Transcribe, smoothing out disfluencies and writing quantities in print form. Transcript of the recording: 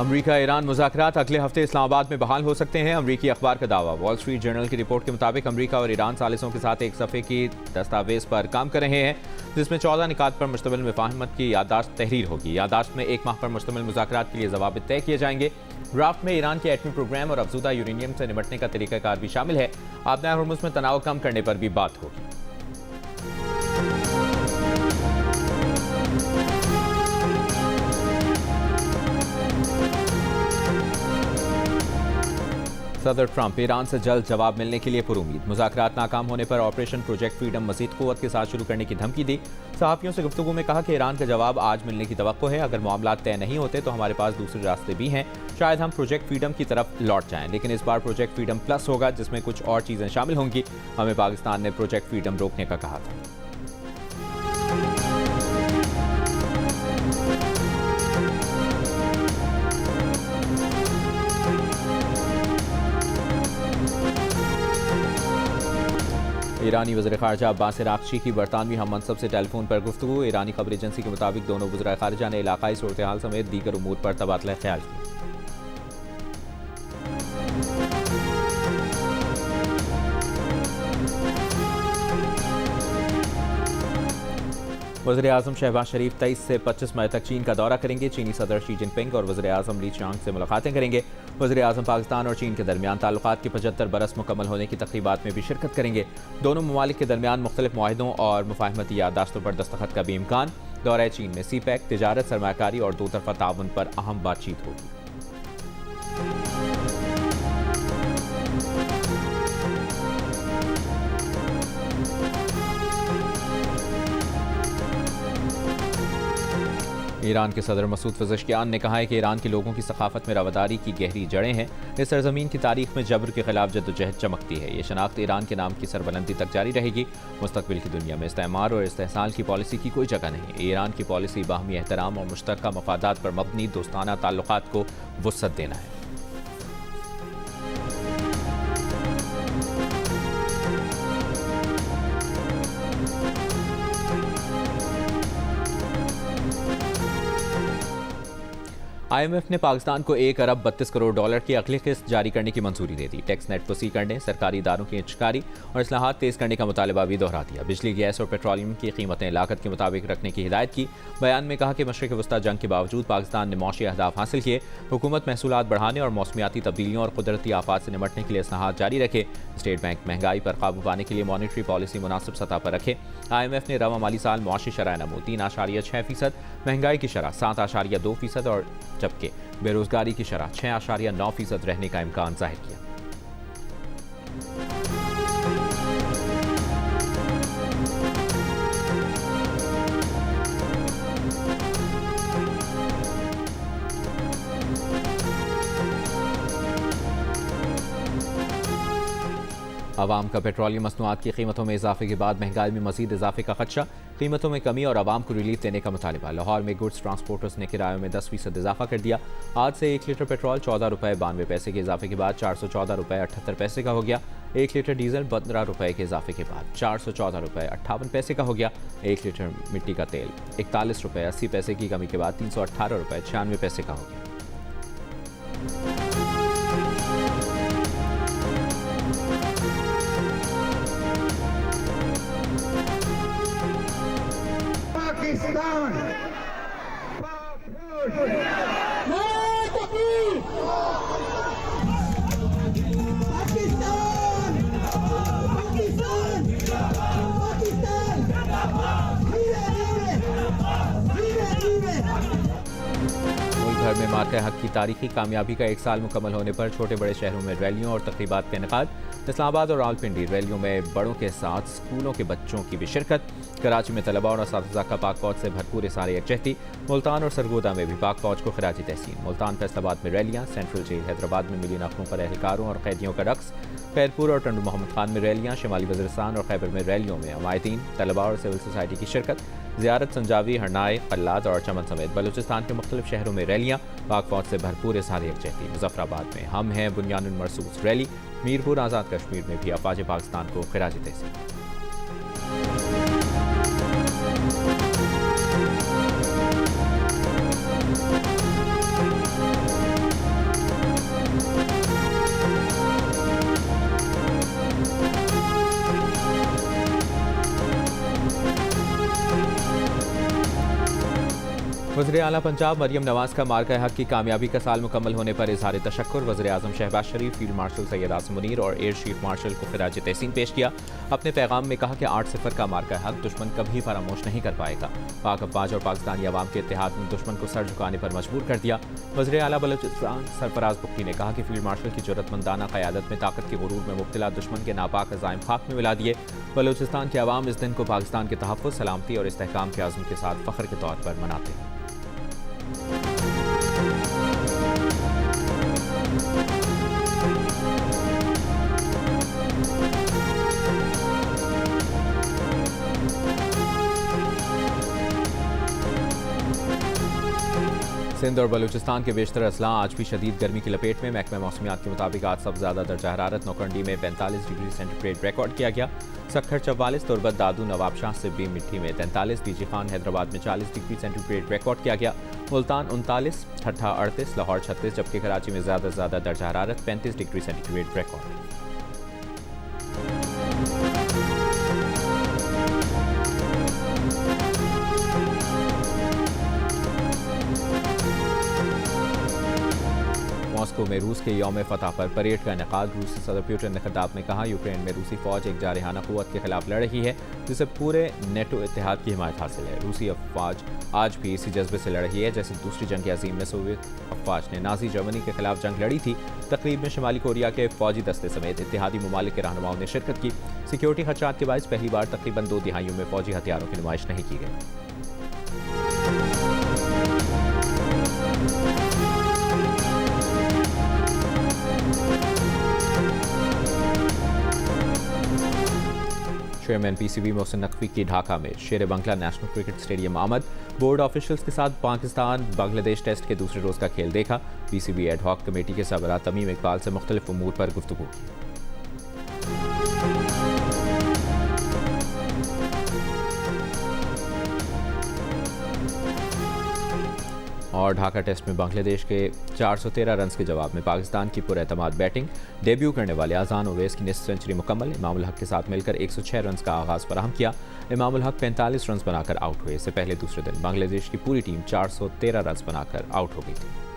अमरीका Iran मुज़ाकरात अगले हफ्ते इस्लामाबाद में बहाल हो सकते हैं। अमरीकी अखबार का दावा। वॉल स्ट्रीट जर्नल की रिपोर्ट के मुताबिक अमरीका और ईरान सालिसों के साथ एक सफ़े की दस्तावेज़ पर काम कर रहे हैं, जिसमें 14 निकात पर मुश्तमिल मुफाहमत की याददाश्त तहरीर होगी। याददाश्त में 1 माह पर मुश्तमिल मुज़ाकरात के लिए ज़वाबित तय किए जाएंगे। ड्राफ्ट में ईरान के एटमी प्रोग्राम और अफजुदा यूरेनियम से निपटने का तरीक़ाकार भी शामिल है। आबनाए हुर्मुज़ में तनाव कम करने पर भी बात होगी। सदर ट्रंप ईरान से जल्द जवाब मिलने के लिए पुरुमीद। मुज़ाकरात नाकाम होने पर ऑपरेशन प्रोजेक्ट फ्रीडम मज़ीद क़ुव्वत के साथ शुरू करने की धमकी दी। सहाफ़ियों से गुफ्तगू में कहा कि ईरान का जवाब आज मिलने की तवक्को है। अगर मामला तय नहीं होते तो हमारे पास दूसरे रास्ते भी हैं। शायद हम प्रोजेक्ट फ्रीडम की तरफ लौट जाएं, लेकिन इस बार प्रोजेक्ट फ्रीडम प्लस होगा, जिसमें कुछ और चीज़ें शामिल होंगी। हमें पाकिस्तान ने प्रोजेक्ट फ्रीडम रोकने का कहा था। ईरानी वज़ीर ख़ारजा अब्बास अराग़ची की बरतानवी हम मनसब से टेलीफोन पर गुफ्तगू। ईरानी खबर एजेंसी के मुताबिक दोनों वज़ीर ख़ारजा ने इलाक़ाई सूरत हाल समेत दीगर उमूर पर तबादला ख्याल किया। वज़ीर आज़म शहबाज शरीफ 23 से 25 मई तक चीन का दौरा करेंगे। चीनी सदर शी जिनपिंग और वज़ीर आज़म ली चियांग से मुलाकातें करेंगे। वज़ीर आज़म पाकिस्तान और चीन के दरमियान ताल्लुकात के 75 बरस मुकम्मल होने की तक़रीबात में भी शिरकत करेंगे। दोनों ममालिक के दरमियान मुख्तलिफ मुआहिदों और मुफाहमती याददाश्तों पर दस्तखत का भी इम्कान। दौरा चीन में सीपैक, तिजारत, सरमायाकारी और दो तरफ़ा ताउन पर अहम बातचीत होगी। ईरान के सदर मसूद पज़ेश्कियान ने कहा है कि ईरान के लोगों की सकाफत में रवादारी की गहरी जड़ें हैं। इस सरजमीन की तारीख में जबर के खिलाफ जद्दोजहद चमकती है। ये शनाख्त ईरान के नाम की सरबलंदी तक जारी रहेगी। मुस्तकबिल की दुनिया में इस्तेमार और इस्तेहसाल की पॉलिसी की कोई जगह नहीं। ईरान की पॉलिसी बाहमी एहतराम और मुश्तरका मफादात पर मबनी दोस्ताना ताल्लुकात को वुसअत देना है। IMF ने पाकिस्तान को 1 अरब 32 करोड़ डॉलर की अगली किस्त जारी करने की मंजूरी दे दी। टैक्स नेट वसी करने, सरकारी इदारों की इंचकारी और इस्लाहात तेज करने का मुतालबा भी दोहरा दिया। बिजली, गैस और पेट्रोलियम की कीमतें लागत के मुताबिक रखने की हिदायत की। बयान में कहा कि मशरिक़ वस्ता जंग के बावजूद पाकिस्तान ने मौशी अहदाफ हासिल किए। हुकूमत महसूलात बढ़ाने और मौसमियाती तब्दीलियों और कुदरती आफात से निपटने के लिए इस्लाहात जारी रखे। स्टेट बैंक महंगाई पर काबू पाने के लिए मॉनिटरी पॉलिसी मुनासिब सतह पर रखे। IMF ने रवा माली साल मौशी शरह नमू 3.6%, महंगाई की शरह 7.2% और जबकि बेरोजगारी की शरह 6.9% रहने का इम्कान जाहिर किया। आवाम का पेट्रोलियम मसनूआत की कीमतों में इजाफे के बाद महंगाई में मजीद इजाफे का खदशा। कीमतों में कमी और आवाम को रिलीफ देने का मुतालबा। लाहौर में गुड्स ट्रांसपोर्टर्स ने किरायों में 10% इजाफा कर दिया। आज से 1 लीटर पेट्रोल 14 रुपये 92 पैसे के इजाफे के बाद 414 रुपये 78 पैसे का हो गया। 1 लीटर डीजल 15 रुपये के इजाफे के बाद 414 रुपये 58 पैसे का हो गया। 1 लीटर मिट्टी का तेल 41 रुपये 80 पैसे की कमी के बाद 318 रुपये 96 पैसे का हो गया। घर में मार्का हक की तारीखी कामयाबी का 1 साल मुकम्मल होने पर छोटे बड़े शहरों में रैलियों और तकरीबात का इनेकाद। इस्लामाबाद और रावलपिंडी रैलियों में बड़ों के साथ स्कूलों के बच्चों की भी शिरकत। कराची में तलबा और असातिज़ा का पाक फौज से भरपूर इसारे यकजहती। मुल्तान और सरगोदा में भी पाक फौज को खिराजी तहसीन। मुल्तान फैसलाबाद में रैलियाँ। सेंट्रल जेल हैदराबाद में मिली नखरों पर एहलकारों और कैदियों का रक्स। खैरपुर और टंडू मोहम्मद खान में रैलियाँ। शिमाली वज़ीरिस्तान और खैबर में रैलियों में अमायतीन, तलबा और सिविल सोसाइटी की शिरकत। ज़ियारत संजावी, हरनाए, कल्लात और चमन समेत बलूचिस्तान के मुख्तलिफ शहरों में रैलियाँ। पाक फौज से भरपूर इज़हार यकजहती। मुज़फ़्फ़राबाद में हम हैं बुनियानुल मरसूस रैली। मीरपुर आज़ाद कश्मीर में भी अफ़वाज पाकिस्तान को खिराजी तहसीन। वज़ीर आला पंजाब मरियम नवाज का मार्का हक की कामयाबी का साल मुकम्मल होने पर इजहार तशक्कुर। वज़ीर आज़म शहबाज शरीफ, फील्ड मार्शल सैयद आसिम मुनीर और एयर चीफ मार्शल को खिराज तहसीन पेश किया। अपने पैगाम में कहा कि 8-0 का मार्का हक दुश्मन कभी फरामोश नहीं कर पाएगा। पाक अफवाज और पाकिस्तानी अवाम के इत्तेहाद ने दुश्मन को सर झुकाने पर मजबूर कर दिया। वज़ीर आला बलूचिस्तान सरफराज बुख्ती ने कहा कि फील्ड मार्शल की जुर्रतमंदाना क़यादत में ताकत के गुरूर में मुब्तला दुश्मन के नापाक अज़ाइम खाक में मिला दिए। बलूचिस्तान के अवाम इस दिन को पाकिस्तान के तहफ़्फ़ुज़, सलामती और इस्तेहकाम के आज़म के साथ फ़ख्र के तौर पर मनाते हैं। सिंध और बलूचिस्तान के बेशतर अजला आज भी शदीद गर्मी की लपेट में। महकमा मौसमियात के मुताबिक आज सबसे ज़्यादा दर्जा हरारत नौकंडी में 45 डिग्री सेंटीग्रेड रिकॉर्ड किया गया। सक्खर 44, तुरबत, दादू, नवाबशाह, सिब्बी, मिट्टी में 43, बीजी खान, हैदराबाद में 40 डिग्री सेंटीग्रेड रिकॉर्ड किया गया। मुल्तान 39, ठट्ठा 38, लाहौर 36, जबकि कराची में ज़्यादा से ज़्यादा दर्जा हरारत 35 डिग्री सेंटीग्रेड रिकॉर्ड। मॉस्को में रूस के यौम फतह पर परेड का इनेकाद। रूसी सदर पुतिन ने खिताब में कहा, यूक्रेन में रूसी फौज एक जारहाना कुव्वत के खिलाफ लड़ रही है जिसे पूरे नेटो इत्तेहाद की हिमायत हासिल है। रूसी अफवाज आज भी इसी जज्बे से लड़ रही है जैसे दूसरी जंग अजीम में सोवियत अफवाज ने नाजी जर्मनी के खिलाफ जंग लड़ी थी। तकरीब में शुमाली कोरिया के फौजी दस्ते समेत इत्तेहादी ममालिक के रहनुमाओं ने शिरकत की। सिक्योरिटी खदशात के बायस पहली बार तकरीबन 2 दिहाइयों में फौजी हथियारों की नुमाइश नहीं की गई। चेयरमैन पीसीबी मोहसिन नकवी की ढाका में शेर बंगला नेशनल क्रिकेट स्टेडियम आमद। बोर्ड ऑफिशियल्स के साथ पाकिस्तान बांग्लादेश टेस्ट के दूसरे रोज का खेल देखा। पीसीबी एड हॉक कमेटी के सरबराह तमीम इकबाल से मुख्तलिफ उमूर पर गुफ्तगू की। और ढाका टेस्ट में बांग्लादेश के 413 रन के जवाब में पाकिस्तान की पुरएतमाद बैटिंग। डेब्यू करने वाले अजान ओवैस की निस्फ सेंचुरी मुकम्मल। इमामुल हक के साथ मिलकर 106 रन का आगाज फराहम किया। इमामुल हक 45 रन बनाकर आउट हुए। इससे पहले दूसरे दिन बांग्लादेश की पूरी टीम 413 रन बनाकर आउट हो गई थी।